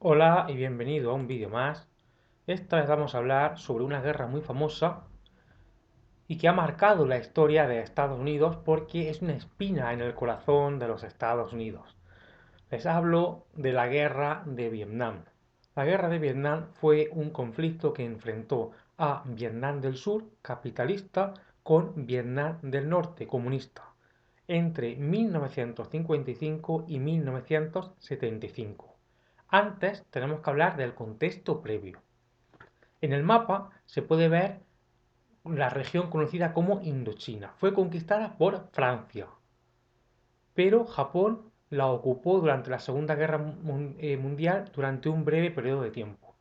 Hola y bienvenido a un vídeo más. Esta vez vamos a hablar sobre una guerra muy famosa y que ha marcado la historia de Estados Unidos porque es una espina en el corazón de los Estados Unidos. Les hablo de la guerra de Vietnam. La guerra de Vietnam fue un conflicto que enfrentó a Vietnam del Sur, capitalista, con Vietnam del Norte, comunista, entre 1955 y 1975. Antes tenemos que hablar del contexto previo. En el mapa se puede ver la región conocida como Indochina. Fue conquistada por Francia, pero Japón la ocupó durante la Segunda Guerra Mundial durante un breve periodo de tiempo.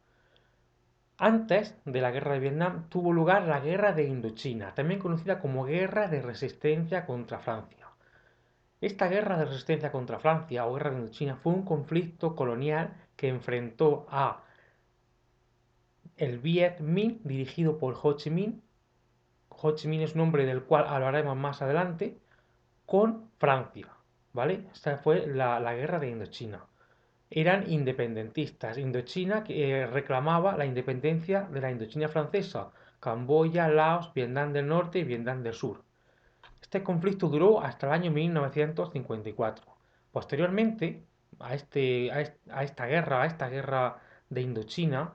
Antes de la Guerra de Vietnam tuvo lugar la Guerra de Indochina, también conocida como Guerra de Resistencia contra Francia. Esta guerra de resistencia contra Francia o Guerra de Indochina fue un conflicto colonial que enfrentó a el Viet Minh, dirigido por Ho Chi Minh. Ho Chi Minh es un nombre del cual hablaremos más adelante, con Francia, ¿vale? Esta fue la guerra de Indochina. Eran independentistas. Indochina que reclamaba la independencia de la Indochina francesa, Camboya, Laos, Vietnam del Norte y Vietnam del Sur. Este conflicto duró hasta el año 1954. Posteriormente a esta guerra de Indochina,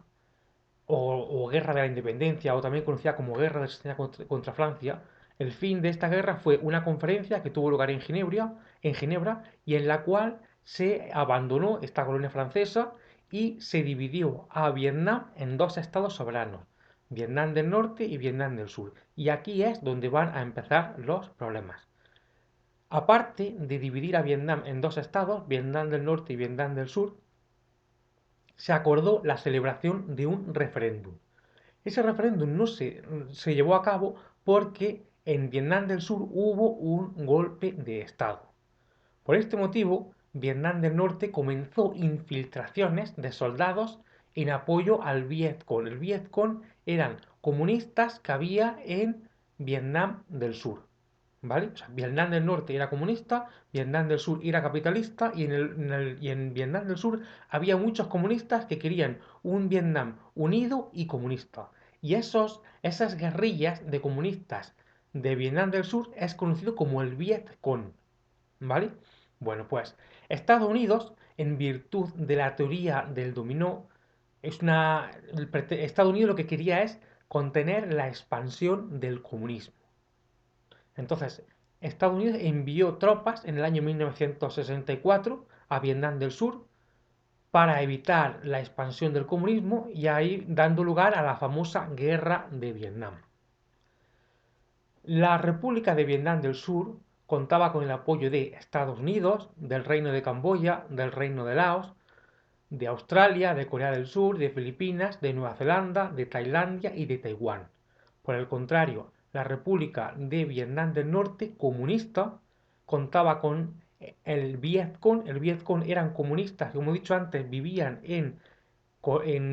o Guerra de la Independencia, o también conocida como Guerra de Resistencia contra Francia, el fin de esta guerra fue una conferencia que tuvo lugar en Ginebra, y en la cual se abandonó esta colonia francesa y se dividió a Vietnam en dos estados soberanos, Vietnam del Norte y Vietnam del Sur. Y aquí es donde van a empezar los problemas. Aparte de dividir a Vietnam en dos estados, Vietnam del Norte y Vietnam del Sur, se acordó la celebración de un referéndum. Ese referéndum no se llevó a cabo porque en Vietnam del Sur hubo un golpe de Estado. Por este motivo, Vietnam del Norte comenzó infiltraciones de soldados en apoyo al Vietcong. El Vietcong eran comunistas que había en Vietnam del Sur. ¿Vale? O sea, Vietnam del Norte era comunista, Vietnam del Sur era capitalista y en Vietnam del Sur había muchos comunistas que querían un Vietnam unido y comunista. Y esas guerrillas de comunistas de Vietnam del Sur es conocido como el Vietcong. ¿Vale? Bueno, pues Estados Unidos, en virtud de la teoría del dominó, Estados Unidos lo que quería es contener la expansión del comunismo. Entonces, Estados Unidos envió tropas en el año 1964 a Vietnam del Sur para evitar la expansión del comunismo y ahí dando lugar a la famosa Guerra de Vietnam. La República de Vietnam del Sur contaba con el apoyo de Estados Unidos, del Reino de Camboya, del Reino de Laos, de Australia, de Corea del Sur, de Filipinas, de Nueva Zelanda, de Tailandia y de Taiwán. Por el contrario, la República de Vietnam del Norte, comunista, contaba con el Vietcong. El Vietcong eran comunistas que, como he dicho antes, vivían en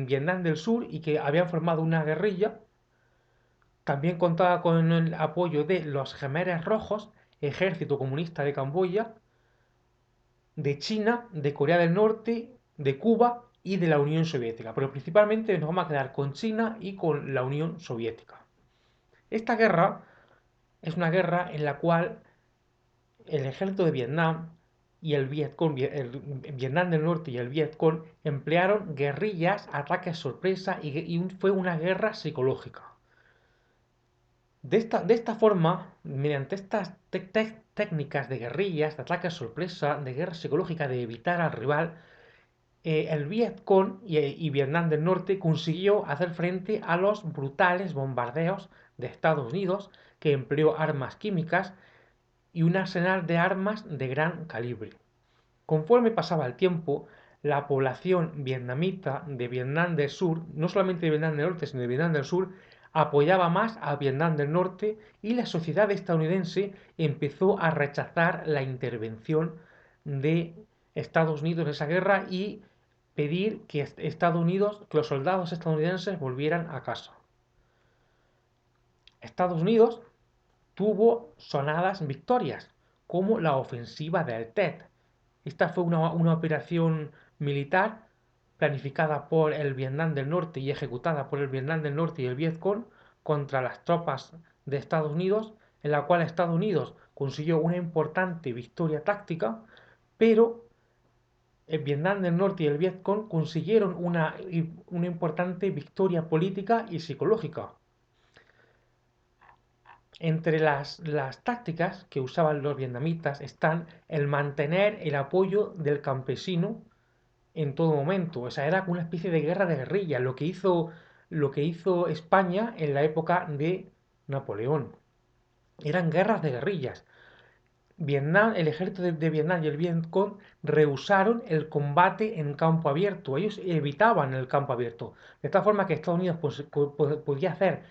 Vietnam del Sur y que habían formado una guerrilla. También contaba con el apoyo de los Jemeres Rojos, ejército comunista de Camboya, de China, de Corea del Norte, de Cuba y de la Unión Soviética. Pero principalmente nos vamos a quedar con China y con la Unión Soviética. Esta guerra es una guerra en la cual el ejército de Vietnam y el Vietcong, el Vietnam del Norte y el Vietcong emplearon guerrillas, ataques sorpresa y fue una guerra psicológica. De esta forma, mediante estas técnicas de guerrillas, de ataques sorpresa, de guerra psicológica, de evitar al rival, el Vietcong y Vietnam del Norte consiguió hacer frente a los brutales bombardeos de Estados Unidos, que empleó armas químicas y un arsenal de armas de gran calibre. Conforme pasaba el tiempo, la población vietnamita de Vietnam del Sur, no solamente de Vietnam del Norte, sino de Vietnam del Sur, apoyaba más a Vietnam del Norte y la sociedad estadounidense empezó a rechazar la intervención de Estados Unidos en esa guerra y pedir que Estados Unidos, que los soldados estadounidenses volvieran a casa. Estados Unidos tuvo sonadas victorias, como la ofensiva del Tet. Esta fue una operación militar planificada por el Vietnam del Norte y ejecutada por el Vietnam del Norte y el Vietcong contra las tropas de Estados Unidos, en la cual Estados Unidos consiguió una importante victoria táctica, pero el Vietnam del Norte y el Vietcong consiguieron una importante victoria política y psicológica. Entre las tácticas que usaban los vietnamitas están el mantener el apoyo del campesino en todo momento. O sea, era una especie de guerra de guerrilla, lo que hizo España en la época de Napoleón. Eran guerras de guerrillas. Vietnam, el ejército de Vietnam y el Vietcong rehusaron el combate en campo abierto. Ellos evitaban el campo abierto. De tal forma que Estados Unidos podía hacer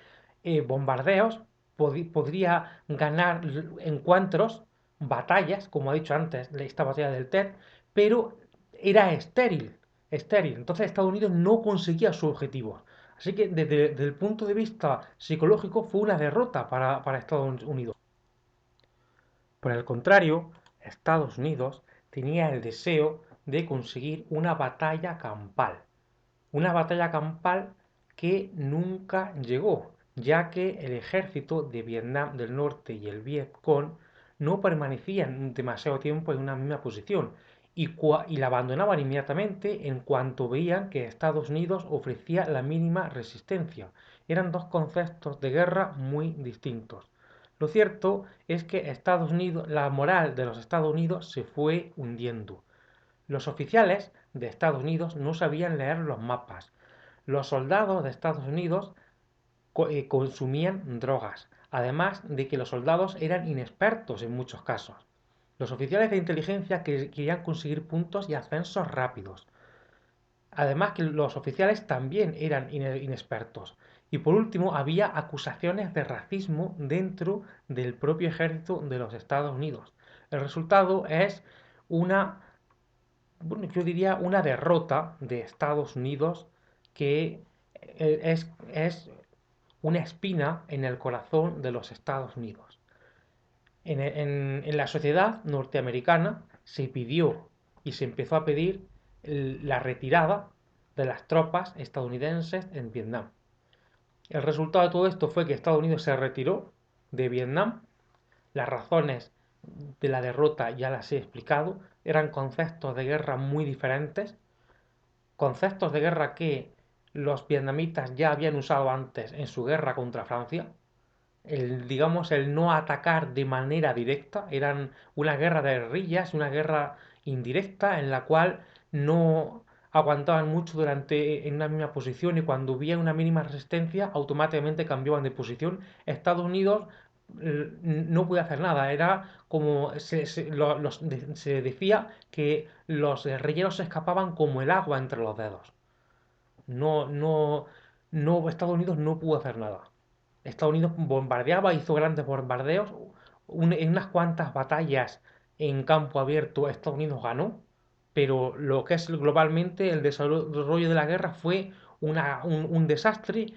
bombardeos, podría ganar encuentros, batallas, como ha dicho antes, esta batalla del Tet, pero era estéril, estéril. Entonces Estados Unidos no conseguía su objetivo. Así que desde el punto de vista psicológico fue una derrota para Estados Unidos. Por el contrario, Estados Unidos tenía el deseo de conseguir una batalla campal que nunca llegó, ya que el ejército de Vietnam del Norte y el Vietcong no permanecían demasiado tiempo en una misma posición y la abandonaban inmediatamente en cuanto veían que Estados Unidos ofrecía la mínima resistencia. Eran dos conceptos de guerra muy distintos. Lo cierto es que Estados Unidos, la moral de los Estados Unidos se fue hundiendo. Los oficiales de Estados Unidos no sabían leer los mapas. Los soldados de Estados Unidos consumían drogas, además de que los soldados eran inexpertos en muchos casos. Los oficiales de inteligencia querían conseguir puntos y ascensos rápidos. Además que los oficiales también eran inexpertos. Y por último, había acusaciones de racismo dentro del propio ejército de los Estados Unidos. El resultado es una, bueno, yo diría una derrota de Estados Unidos que es una espina en el corazón de los Estados Unidos. En la sociedad norteamericana se pidió y se empezó a pedir la retirada de las tropas estadounidenses en Vietnam. El resultado de todo esto fue que Estados Unidos se retiró de Vietnam. Las razones de la derrota ya las he explicado. Eran conceptos de guerra muy diferentes. Conceptos de guerra que los vietnamitas ya habían usado antes en su guerra contra Francia. Digamos, el no atacar de manera directa, eran una guerra de guerrillas, una guerra indirecta en la cual no aguantaban mucho en una misma posición y cuando hubiera una mínima resistencia automáticamente cambiaban de posición. Estados Unidos no podía hacer nada, era como se decía que los guerrilleros se escapaban como el agua entre los dedos. No, no, no, Estados Unidos no pudo hacer nada. Estados Unidos bombardeaba, hizo grandes bombardeos. En unas cuantas batallas en campo abierto Estados Unidos ganó, pero lo que es globalmente el desarrollo de la guerra fue un desastre.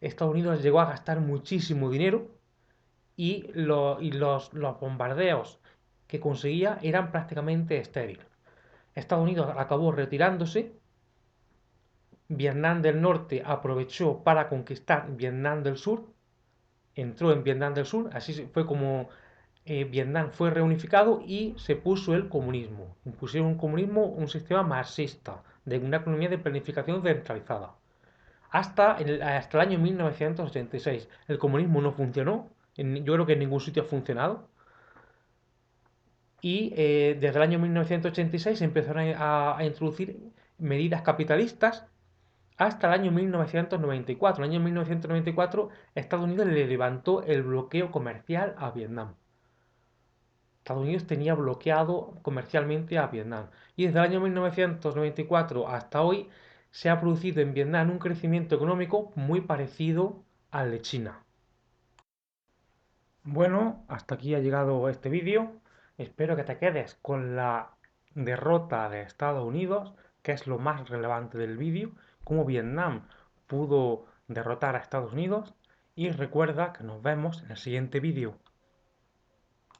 Estados Unidos llegó a gastar muchísimo dinero y los bombardeos que conseguía eran prácticamente estériles. Estados Unidos acabó retirándose. Vietnam del Norte aprovechó para conquistar Vietnam del Sur, entró en Vietnam del Sur, así fue como Vietnam fue reunificado y se puso el comunismo. Impusieron un comunismo, un sistema marxista, de una economía de planificación centralizada. Hasta el año 1986 el comunismo no funcionó, yo creo que en ningún sitio ha funcionado, y desde el año 1986 se empezaron a introducir medidas capitalistas hasta el año 1994. En el año 1994 Estados Unidos le levantó el bloqueo comercial a Vietnam. Estados Unidos tenía bloqueado comercialmente a Vietnam. Y desde el año 1994 hasta hoy se ha producido en Vietnam un crecimiento económico muy parecido al de China. Bueno, hasta aquí ha llegado este vídeo. Espero que te quedes con la derrota de Estados Unidos, que es lo más relevante del vídeo, cómo Vietnam pudo derrotar a Estados Unidos. Y recuerda que nos vemos en el siguiente vídeo.